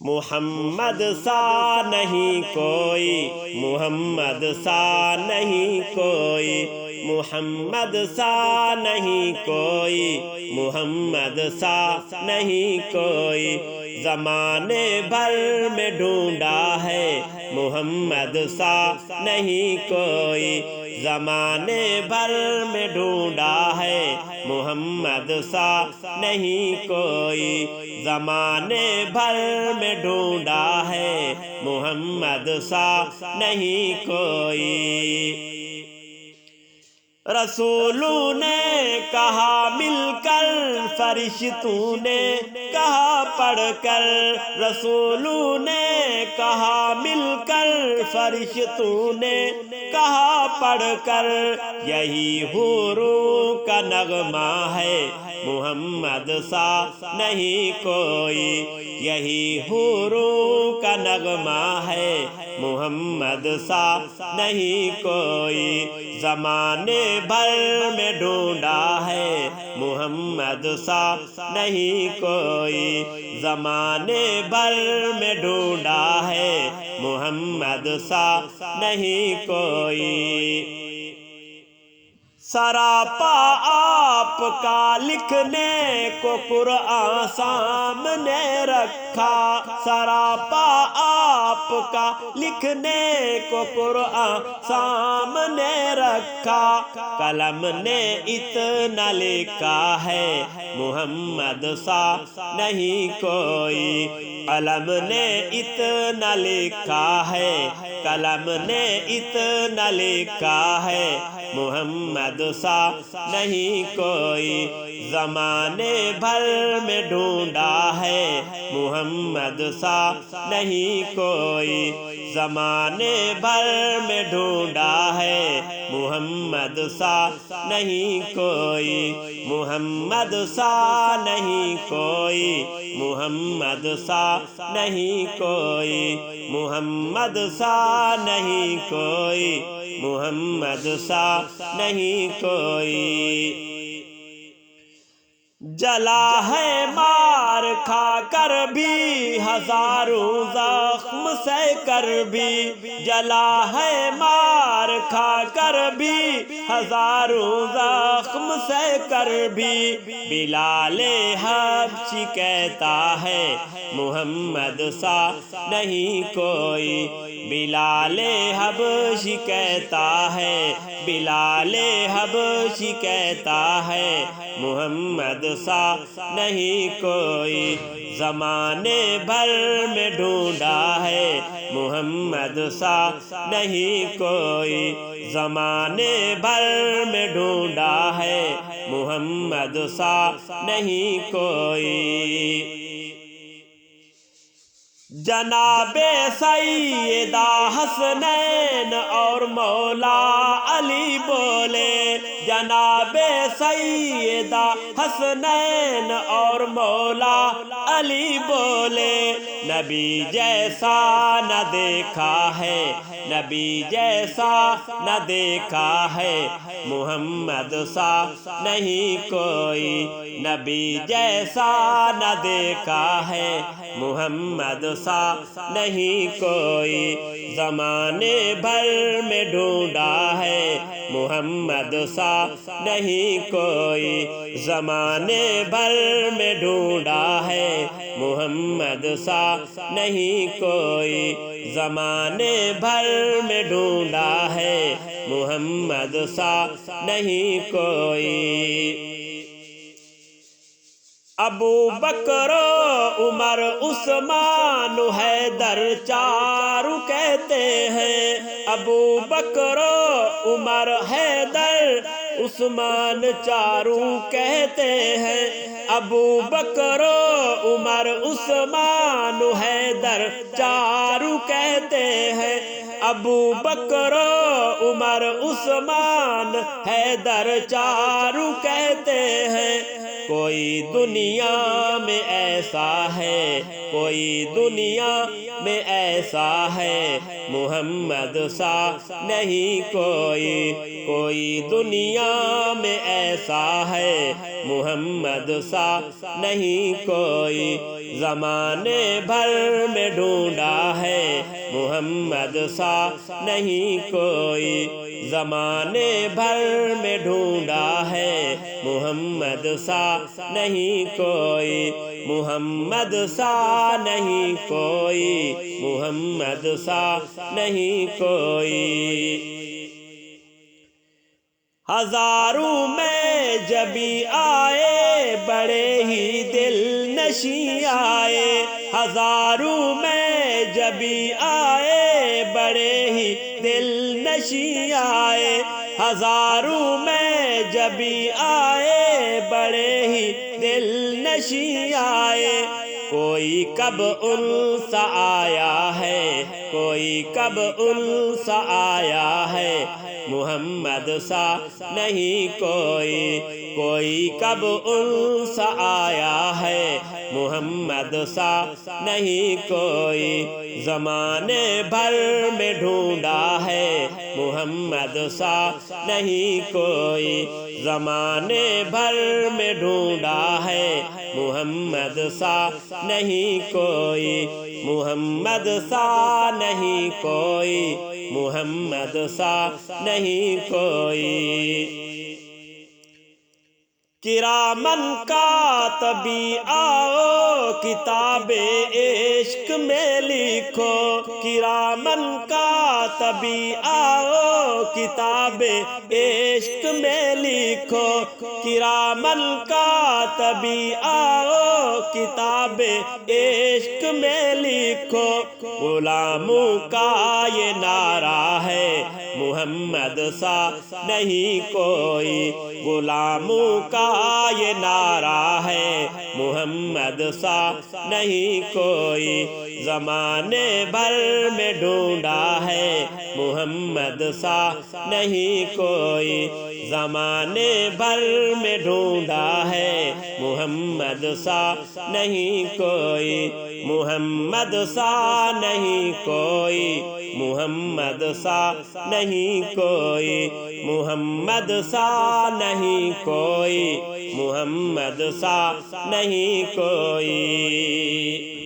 محمد سا نہیں کوئی، محمد سا نہیں کوئی، محمد سا نہیں کوئی، محمد سا نہیں کوئی، زمانے بھر میں ڈھونڈا ہے محمد سا نہیں کوئی، زمانے بھر میں ڈھونڈا ہے محمد سا نہیں کوئی، زمانے بھر میں ڈھونڈا ہے محمد سا نہیں کوئی۔ رسولوں نے کہا مل کر، فرشتوں نے کہا پڑھ کر، رسولوں نے کہا مل کر، فرشتوں نے کہا پڑھ کر، یہی حوروں کا نغمہ ہے محمد سا نہیں کوئی، یہی حوروں کا نغمہ ہے محمد سا نہیں کوئی، زمانے بھر میں ڈھونڈا ہے محمد سا نہیں کوئی، زمانے بھر میں ڈھونڈا ہے محمد سا نہیں کوئی۔ سراپا آپ کا لکھنے کو قرآن سامنے رکھا، سراپا آپ کا لکھنے کو قرآن سامنے رکھا، قلم نے اتنا لکھا ہے محمد سا نہیں کوئی، قلم نے اتنا لکھا ہے، قلم نے اتنا لکھا ہے محمد سا نہیں کوئی، زمانے بھر میں ڈھونڈا ہے محمد سا نہیں کوئی، زمانے بھر میں ڈھونڈا ہے محمد سا نہیں کوئی، محمد سا نہیں کوئی، محمد سا نہیں کوئی، محمد سا نہیں کوئی، محمد سا نہیں کوئی۔ جلا ہے مار کھا کر بھی، ہزاروں زخم سہ کر بھی، جلا ہے مار کھا کر بھی، ہزاروں زخم سہ کر بھی، بلال حبشی کہتا ہے محمد سا نہیں کوئی، بلال حبشی کہتا ہے، بلال حبشی کہتا ہے محمد سا نہیں کوئی، زمانے بھر میں ڈھونڈا ہے محمد سا نہیں کوئی، زمانے بھر میں ڈھونڈا ہے محمد سا نہیں کوئی۔ جناب سیدہ حسنین اور مولا علی بولے، جناب سیدہ حسنین اور مولا علی بولے، نبی جیسا نہ دیکھا ہے، نبی جیسا نہ دیکھا ہے محمد سا نہیں کوئی، نبی جیسا نہ دیکھا ہے محمد سا نہیں کوئی، زمانے بھر میں ڈھونڈا ہے محمد سا نہیں کوئی، زمانے بھر میں ڈھونڈا ہے محمد سا نہیں کوئی، زمانے بھر میں ڈھونڈا ہے محمد سا نہیں کوئی۔ ابو بکر عمر عثمان حیدر چاروں کہتے ہیں، ابو بکر عمر حیدر عثمان چاروں کہتے ہیں، ابو بکر عمر عثمان حیدر چاروں کہتے ہیں، ابو بکر عمر عثمان حیدر چاروں کہتے ہیں، کوئی دنیا میں ایسا ہے، کوئی دنیا میں ایسا ہے محمد سا نہیں کوئی، کوئی دنیا میں ایسا ہے محمد سا نہیں کوئی، زمانے بھر میں ڈھونڈا ہے محمد سا نہیں کوئی، زمانے بھر میں ڈھونڈا ہے محمد سا نہیں کوئی، محمد سا نہیں کوئی، محمد سا نہیں کوئی۔ ہزاروں میں جبھی آئے بڑے ہی دل نشیں آئے، ہزاروں میں جبھی آئے بڑے ہی دل نشیں آئے، ہزاروں میں جبھی آئے بڑے ہی دل نشیں آئے۔ کوئی کب ان سا آیا ہے، کوئی کب ان سا آیا ہے محمد سا نہیں کوئی، کوئی کب ان سا آیا ہے محمد سا نہیں کوئی، زمانے بھر میں ڈھونڈا ہے محمد سا نہیں کوئی، زمانے بھر میں ڈھونڈا ہے محمد سا نہیں کوئی، محمد سا نہیں کوئی، محمد سا نہیں کوئی۔ کرامن کاتبی آؤ کتاب عشق میں لکھو، کرامن کاتبی آؤ کتاب عشق میں لکھو، کرامن کاتبی آؤ کتاب عشق میں لکھو۔ غلاموں کا یہ نعرہ ہے محمد سا نہیں کوئی، غلاموں کا یہ نعرہ ہے محمد سا نہیں کوئی، زمانے بھر میں ڈھونڈا ہے محمد سا نہیں کوئی، زمانے بھر میں ڈھونڈا ہے محمد سا نہیں کوئی، محمد سا نہیں کوئی، محمد سا نہیں کوئی، محمد سا نہیں کوئی، محمد سا نہیں کوئی۔